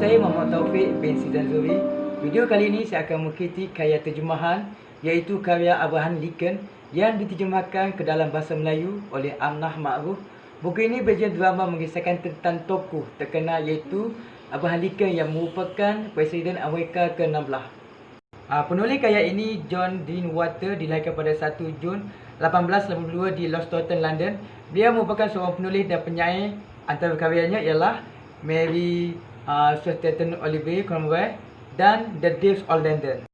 Saya Muhammad Taufik bin Sidan Zuri. Video kali ini saya akan mengkritik karya terjemahan iaitu karya Abraham Lincoln yang diterjemahkan ke dalam bahasa Melayu oleh Amnah Ma'ruf. Buku ini berjaya drama mengisahkan tentang tokoh terkenal iaitu Abraham Lincoln yang merupakan Presiden Amerika ke-16. Penulis karya ini John Dean Water dilahirkan pada 1 Jun 1882 di Lost Stoughton, London. Dia merupakan seorang penulis dan penyair. Antara karyanya ialah Mary Stratton Oliver Cromwell dan The Death of London.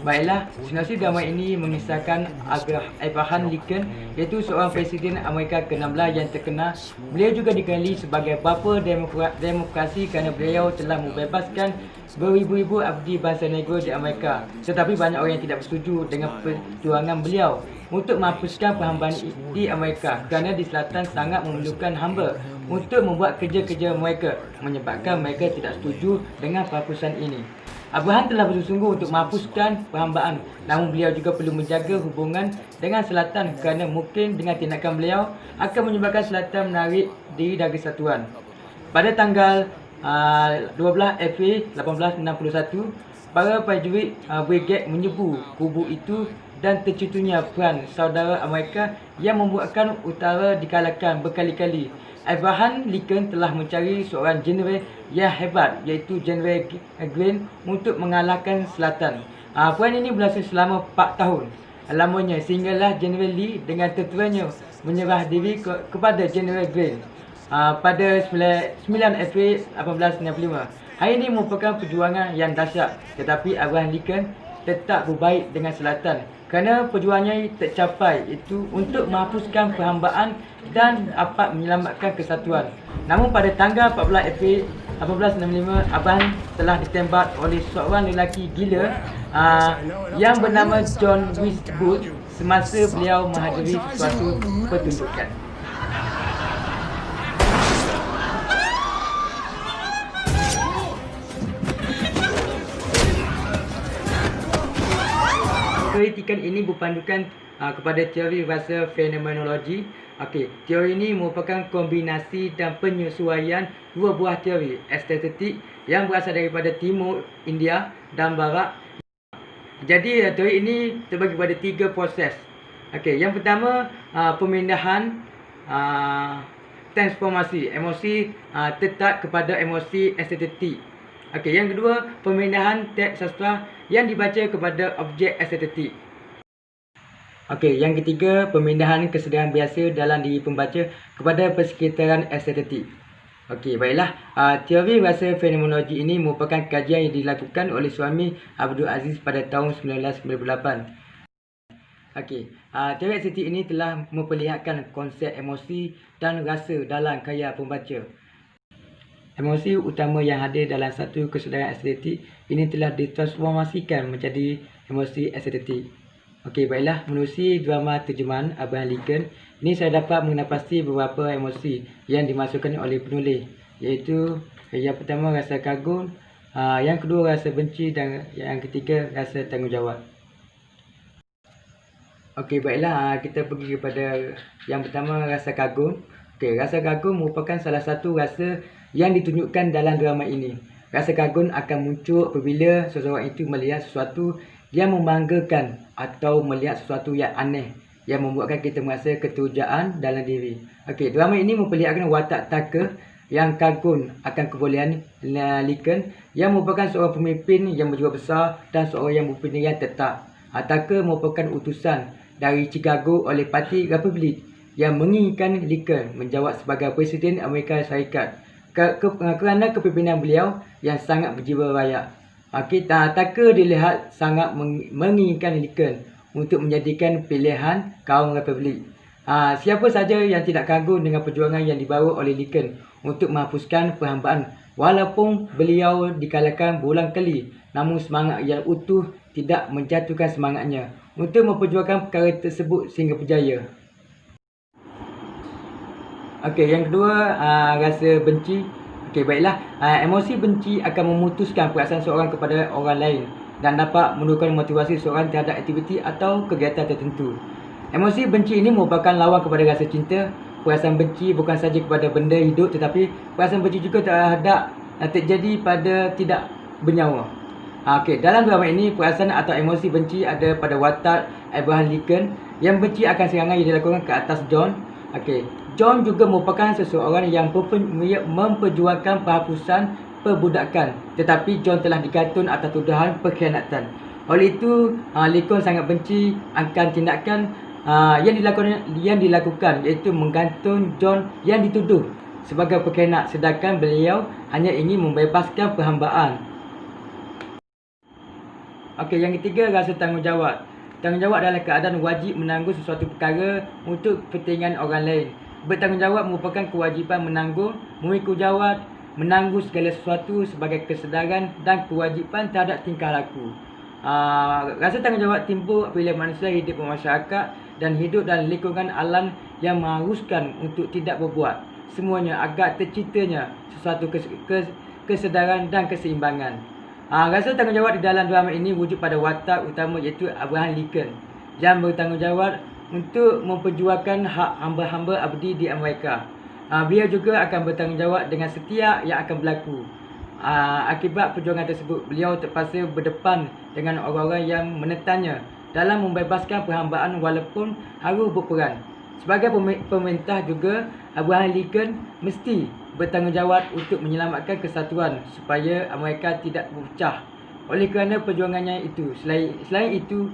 Baiklah, sinopsis drama ini mengisahkan Abraham Lincoln iaitu seorang Presiden Amerika ke-16 yang terkenal. Beliau juga dikenali sebagai bapa demokrasi kerana beliau telah membebaskan beribu-ribu abdi bangsa negro di Amerika. Tetapi banyak orang yang tidak bersetuju dengan perjuangan beliau untuk menghapuskan perhambaan di Amerika kerana di selatan sangat memerlukan hamba untuk membuat kerja-kerja mereka, menyebabkan mereka tidak setuju dengan penghapusan ini. Abraham telah bersungguh untuk menghapuskan perhambaan, namun beliau juga perlu menjaga hubungan dengan selatan kerana mungkin dengan tindakan beliau akan menyebabkan selatan menarik diri dari kesatuan. Pada tanggal 12 April 1861, para prajurit brigade menyerbu kubu itu dan tercetusnya perang saudara Amerika yang membuatkan utara dikalahkan berkali-kali. Abraham Lincoln telah mencari seorang jeneral yang hebat iaitu Jeneral Grant untuk mengalahkan selatan. Perang ini berlangsung selama 4 tahun lamanya sehinggalah Jeneral Lee dengan tenteranya menyerah diri kepada Jeneral Grant pada 9 April 1865. Hari ini merupakan perjuangan yang dahsyat, tetapi Abraham Lincoln tetap berbaik dengan selatan kerana perjuangannya tercapai itu untuk menghapuskan perhambaan dan dapat menyelamatkan kesatuan. Namun pada tanggal 14 April 1865, Abraham telah ditembak oleh seorang lelaki gila yang bernama John Westwood semasa beliau menghadiri suatu pertunjukan. Kritikan ini berpandukan kepada teori rasa fenomenologi. Teori ini merupakan kombinasi dan penyesuaian dua buah teori estetik yang berasal daripada timur India dan barat. Jadi teori ini terbagi pada 3 proses. Yang pertama, pemindahan transformasi emosi tetap kepada emosi estetik. Yang kedua, pemindahan teks sastra yang dibaca kepada objek estetik. Yang ketiga, pemindahan kesedaran biasa dalam diri pembaca kepada persekitaran estetik. Baiklah, teori rasa fenomenologi ini merupakan kajian yang dilakukan oleh suami Abdul Aziz pada tahun 1998. Teori estetik ini telah memperlihatkan konsep emosi dan rasa dalam karya pembaca. Emosi utama yang hadir dalam satu kesedaran estetik ini telah ditransformasikan menjadi emosi estetik. Baiklah, menerusi drama terjemahan Abraham Lincoln, ini saya dapat mengenal pasti beberapa emosi yang dimasukkan oleh penulis, iaitu yang pertama rasa kagum, yang kedua rasa benci dan yang ketiga rasa tanggungjawab. Baiklah, kita pergi kepada yang pertama, rasa kagum. Rasa kagum merupakan salah satu rasa yang ditunjukkan dalam drama ini. Rasa kagum akan muncul apabila seseorang itu melihat sesuatu yang membanggakan atau melihat sesuatu yang aneh yang membuatkan kita merasa keterujaan dalam diri. Drama ini memperlihatkan watak Tucker yang kagum akan kebolehan Lincoln yang merupakan seorang pemimpin yang berjiwa besar dan seorang yang berpendirian tetap. Tucker merupakan utusan dari Chicago oleh Parti Republik yang menginginkan Lincoln menjawab sebagai Presiden Amerika Syarikat kerana kepimpinan beliau yang sangat berjiwa rakyat. Tucker dilihat sangat menginginkan Lincoln untuk menjadikan pilihan kaum Republik. Siapa saja yang tidak kagum dengan perjuangan yang dibawa oleh Lincoln untuk menghapuskan perhambaan, walaupun beliau dikalahkan berulang kali, namun semangat yang utuh tidak menjatuhkan semangatnya untuk memperjuangkan perkara tersebut sehingga berjaya. Yang kedua, rasa benci. Baiklah, emosi benci akan memutuskan perasaan seorang kepada orang lain dan dapat menurunkan motivasi seorang terhadap aktiviti atau kegiatan tertentu. Emosi benci ini merupakan lawan kepada rasa cinta. perasaan benci bukan saja kepada benda hidup, tetapi perasaan benci juga terhadap terjadi pada tidak bernyawa. Okey, dalam drama ini perasaan atau emosi benci ada pada watak Abraham Lincoln yang benci akan serangan yang dilakukan ke atas John. Okey, John juga merupakan seseorang yang memperjuangkan penghapusan perbudakan, tetapi John telah digantung atas tuduhan pengkhianatan. Oleh itu, Lincoln sangat benci akan tindakan yang dilakukan iaitu menggantung John yang dituduh sebagai pengkhianat, sedangkan beliau hanya ingin membebaskan perhambaan. Okey, yang ketiga, rasa tanggungjawab. Tanggungjawab adalah keadaan wajib menanggung sesuatu perkara untuk kepentingan orang lain. Bertanggungjawab merupakan kewajipan menanggung, memikul jawab, menanggung segala sesuatu sebagai kesedaran dan kewajipan terhadap tingkah laku. Rasa tanggungjawab timbul apabila manusia hidup bermasyarakat dan hidup dalam lingkungan alam yang mengharuskan untuk tidak berbuat semuanya agar terciptanya sesuatu kesedaran dan keseimbangan. Rasa tanggungjawab di dalam drama ini wujud pada watak utama iaitu Abraham Lincoln yang bertanggungjawab untuk memperjuangkan hak hamba-hamba abdi di Amerika. Beliau juga akan bertanggungjawab dengan setiap yang akan berlaku. Akibat perjuangan tersebut, beliau terpaksa berdepan dengan orang-orang yang menentangnya dalam membebaskan perhambaan walaupun harus berperang. Sebagai pemerintah juga, Abraham Lincoln mesti bertanggungjawab untuk menyelamatkan kesatuan supaya Amerika tidak berpecah. Oleh kerana perjuangannya itu, selain itu,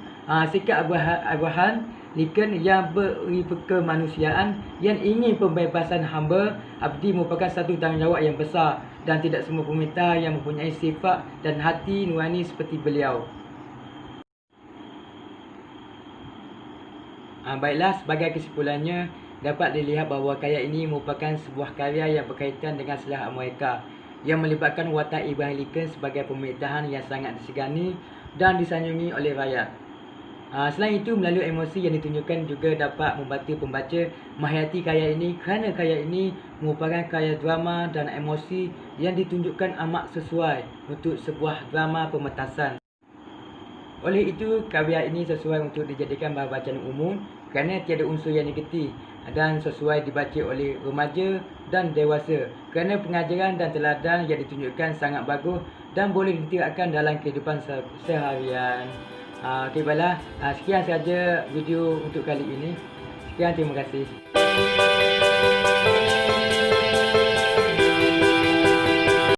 sikap Abraham Lincoln yang beri kemanusiaan yang ingin pembebasan hamba abdi merupakan satu tanggungjawab yang besar dan tidak semua pemerintah yang mempunyai sifat dan hati nurani seperti beliau. Baiklah, sebagai kesimpulannya, dapat dilihat bahawa karya ini merupakan sebuah karya yang berkaitan dengan sejarah Amerika yang melibatkan watak Abraham Lincoln sebagai pemerintahan yang sangat disegani dan disanjungi oleh rakyat. Selain itu, melalui emosi yang ditunjukkan juga dapat membantu pembaca menghayati karya ini kerana karya ini merupakan karya drama dan emosi yang ditunjukkan amat sesuai untuk sebuah drama pementasan. Oleh itu, karya ini sesuai untuk dijadikan bahan bacaan umum kerana tiada unsur yang negatif dan sesuai dibaca oleh remaja dan dewasa kerana pengajaran dan teladan yang ditunjukkan sangat bagus dan boleh diterapkan dalam kehidupan seharian. Okey, baiklah, sekian sahaja video untuk kali ini. Sekian, terima kasih.